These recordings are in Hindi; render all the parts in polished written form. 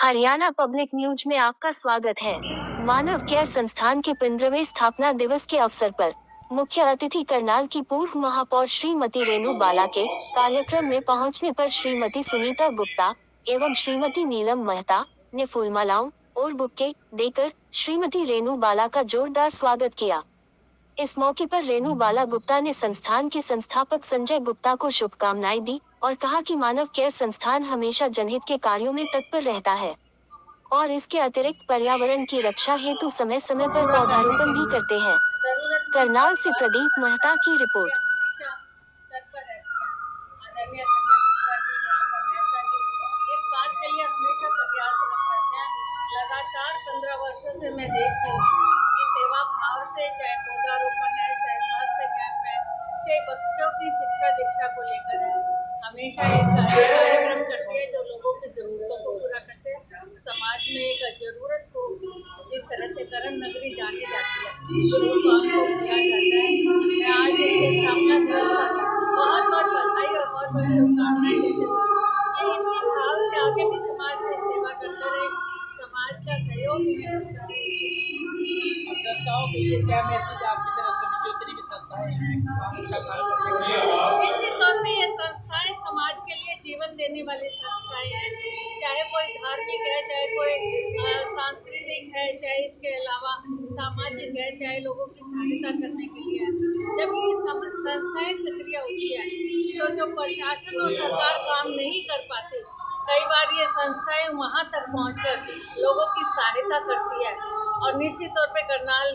हरियाणा पब्लिक न्यूज में आपका स्वागत है। मानव केयर संस्थान के 15वें स्थापना दिवस के अवसर पर मुख्य अतिथि करनाल की पूर्व महापौर श्रीमती रेणु बाला के कार्यक्रम में पहुंचने पर श्रीमती सुनीता गुप्ता एवं श्रीमती नीलम मेहता ने फूलमालाओं और बुक्के देकर श्रीमती रेणु बाला का जोरदार स्वागत किया। इस मौके पर रेणु बाला गुप्ता ने संस्थान के संस्थापक संजय गुप्ता को शुभकामनाएं दी और कहा कि मानव केयर संस्थान हमेशा जनहित के कार्यों में तत्पर रहता है और इसके अतिरिक्त पर्यावरण की रक्षा हेतु समय समय पर पौधारोपण भी करते हैं। करनाल से प्रदीप मेहता की रिपोर्ट। इस बात के लिए हमेशा प्रयासरत रहते हैं। लगातार 15 वर्षों से मैं देखती हूँ कि सेवा भाव से चाहे पौधारोपण है, चाहे स्वास्थ्य कैंप है, चाहे बच्चों की शिक्षा दीक्षा को लेकर है, हमेशा एक कार्यक्रम करती है जो लोगों की ज़रूरतों को पूरा करते हैं। समाज में एक ज़रूरत को जिस तरह से करण नगरी जानी जाती है उसको हमको किया जाता है। मैं आज इसके स्थापना दिवस पर बहुत बहुत बधाई और बहुत बहुत शुभकामनाएं देती हूँ। ये इसी भाव से आगे भी समाज में सेवा करते रहे, समाज का सहयोग मिलता रहे। संस्थाओं के लिए क्या मैसेज आपकी तरफ से जितनी भी संस्थाएं हैं अच्छा कार्य करने के लिए? निश्चित तौर पे ये संस्थाएं समाज के लिए जीवन देने वाली संस्थाएं हैं। चाहे कोई धार्मिक है, चाहे कोई सांस्कृतिक है, चाहे इसके अलावा सामाजिक है, चाहे लोगों की सहायता करने के लिए है। जब ये संस्थाएं सक्रिय होती है तो जो प्रशासन और सरकार काम नहीं कर पाते, कई बार ये संस्थाएं वहाँ तक पहुँचकर लोगों की सहायता करती है। और निश्चित तौर पे करनाल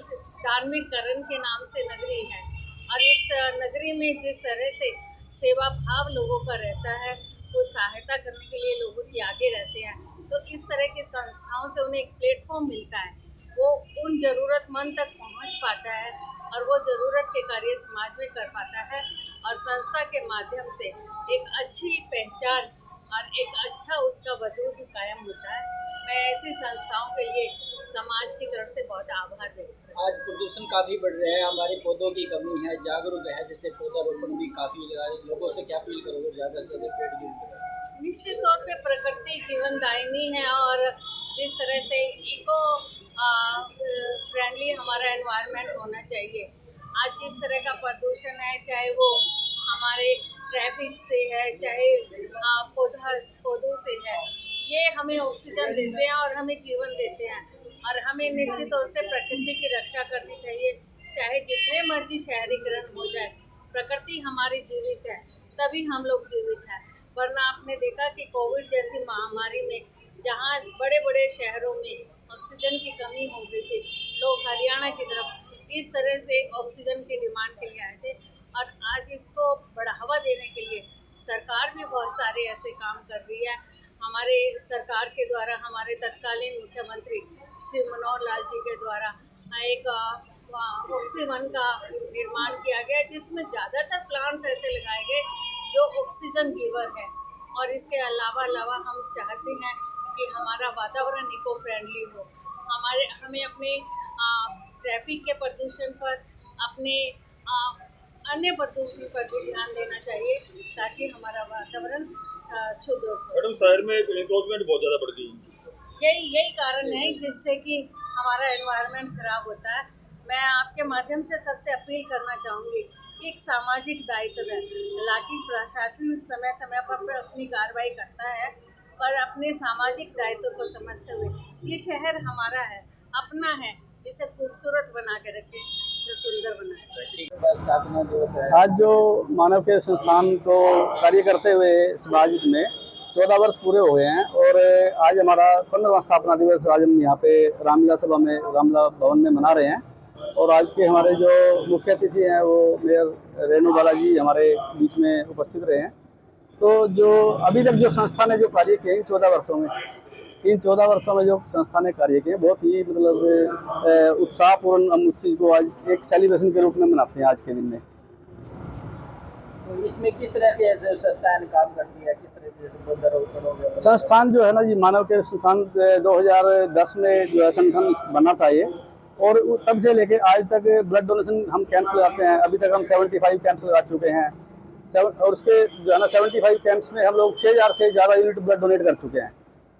धार्मिक करण के नाम से नगरी है और इस नगरी में जिस तरह से सेवा भाव लोगों का रहता है, वो सहायता करने के लिए लोगों की आगे रहते हैं। तो इस तरह की संस्थाओं से उन्हें एक प्लेटफॉर्म मिलता है, वो उन ज़रूरतमंद तक पहुंच पाता है और वो ज़रूरत के कार्य समाज में कर पाता है और संस्था के माध्यम से एक अच्छी पहचान और एक अच्छा उसका वजूद कायम होता है। मैं ऐसी संस्थाओं के लिए समाज की तरफ से बहुत आभार व्यक्त करती हूँ। आज प्रदूषण काफ़ी बढ़ रहा है, हमारे पौधों की कमी है, जागरूक है, जैसे पौधारोपण भी काफ़ी लोगों से क्या फील करोगे ज़्यादा से ज़्यादा पेड़ गिर? निश्चित तौर पे प्रकृति जीवनदायिनी है और जिस तरह से इको फ्रेंडली हमारा एनवायरनमेंट होना चाहिए। आज जिस तरह का प्रदूषण है, चाहे वो हमारे ट्रैफिक से है, चाहे पौधों से है, ये हमें ऑक्सीजन देते हैं और हमें जीवन देते हैं और हमें निश्चित तौर से प्रकृति की रक्षा करनी चाहिए। चाहे जितने मर्जी शहरीकरण हो जाए, प्रकृति हमारी जीवित है, तभी हम लोग जीवित हैं। वरना आपने देखा कि कोविड जैसी महामारी में जहाँ बड़े बड़े शहरों में ऑक्सीजन की कमी हो गई थी, लोग हरियाणा की तरफ इस तरह से ऑक्सीजन की डिमांड के लिए आए थे और आज इसको बढ़ावा देने के लिए सरकार भी बहुत सारे ऐसे काम कर रही है। हमारे सरकार के द्वारा हमारे तत्कालीन मुख्यमंत्री श्री मनोहर लाल जी के द्वारा एक ऑक्सीवन का निर्माण किया गया, जिसमें ज़्यादातर प्लांट्स ऐसे लगाए गए जो ऑक्सीजन गिवर है। और इसके अलावा हम चाहते हैं कि हमारा वातावरण इको फ्रेंडली हो। हमें अपने ट्रैफिक के प्रदूषण पर, अपने अन्य प्रदूषण पर भी ध्यान देना चाहिए ताकि हमारा वातावरण शुद्ध हो सके। मैडम, शहर में एनक्रोचमेंट बहुत ज़्यादा बढ़ गई है। यही कारण है जिससे कि हमारा एनवायरनमेंट खराब होता है। मैं आपके माध्यम से सबसे अपील करना चाहूँगी कि एक सामाजिक दायित्व है। हालांकि प्रशासन समय समय पर अपनी कार्रवाई करता है, पर अपने सामाजिक दायित्व को समझते हुए ये शहर हमारा है, अपना है, इसे खूबसूरत बना के रखें, इसे सुंदर बनाए। आज जो मानव केयर संस्थान को कार्य करते हुए समाज में 14 वर्ष पूरे हो गए हैं और आज हमारा 15वां स्थापना दिवस आज हम यहाँ पे रामलीला सभा में, रामलीला भवन में मना रहे हैं। और आज के हमारे जो मुख्य अतिथि हैं वो मेयर रेणु बाला जी हमारे बीच में उपस्थित रहे हैं। तो जो अभी तक जो संस्था ने जो कार्य किए इन 14 वर्षों में, जो संस्था ने कार्य किए, बहुत ही मतलब उत्साहपूर्ण हम उस चीज़ को आज एक सेलिब्रेशन के रूप में मनाते हैं आज के दिन में। तो इसमें किस तरह के संस्थाएं काम करती है, किस तरह से संस्थान जो है ना जी, मानव केयर संस्थान 2010 में जो है संगठन बना था ये, और तब से लेके आज तक ब्लड डोनेशन हम कैंप्स लगाते हैं। अभी तक हम 75 कैंप्स लगा चुके हैं और उसके जो है ना 75 कैंप्स में हम लोग 6000 से ज़्यादा यूनिट ब्लड डोनेट कर चुके हैं।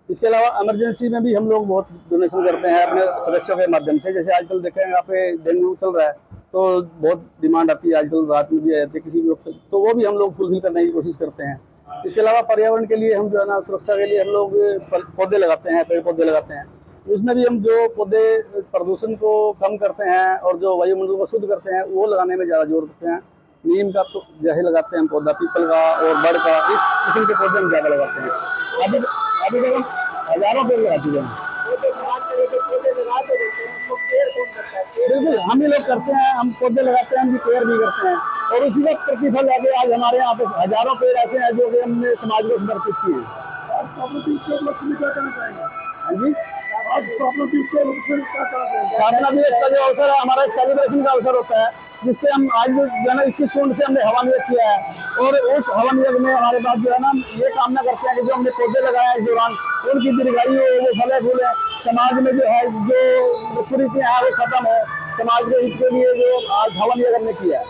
इसके अलावा इमरजेंसी में भी हम लोग बहुत डोनेशन करते हैं अपने सदस्यों के माध्यम से। जैसे आजकल देखें यहाँ पे डेंगू चल रहा है तो बहुत डिमांड आती है, आजकल रात में भी आ जाती है किसी भी वक्त, तो वो भी हम लोग फुलफिल करने की कोशिश करते हैं। इसके अलावा पर्यावरण के लिए हम जो है ना सुरक्षा के लिए हम लोग पौधे लगाते हैं, पेड़ पौधे लगाते हैं। उसमें भी हम जो पौधे प्रदूषण को कम करते हैं और जो वायुमंडल को शुद्ध करते हैं वो लगाने में ज़्यादा जोर देते हैं। नीम का तो जैसे लगाते हैं हम पौधा, पीपल का और बड़ का, इस किस्म के पौधे हम ज़्यादा लगाते हैं। अभी तक हम हज़ारों पेड़ लगा चुके हैं। बिल्कुल हम ही लोग करते हैं, हम पौधे लगाते हैं, हम भी केयर भी करते हैं और उसी का प्रतिफल है कि आज हमारे यहाँ पे हजारों पेड़ ऐसे हैं जो कि हमने समाज को समर्पित किए हैं। हाँ जी, स्थापना दिवस का जो अवसर है हमारा एक सेलिब्रेशन का अवसर होता है, जिसपे हम आज जो है ना 21 कुंड से हमने हवन यज्ञ किया है और उस हवन यज्ञ में हमारे पास जो है ना ये कामना करते हैं कि जो हमने पौधे लगाए हैं इस दौरान उनकी दीर्घायु हो, वो फले फूले, समाज में जो है जो कुरीतियां हैं वो खत्म हो, समाज के हित के लिए जो आज हवन यज्ञ हमने किया है।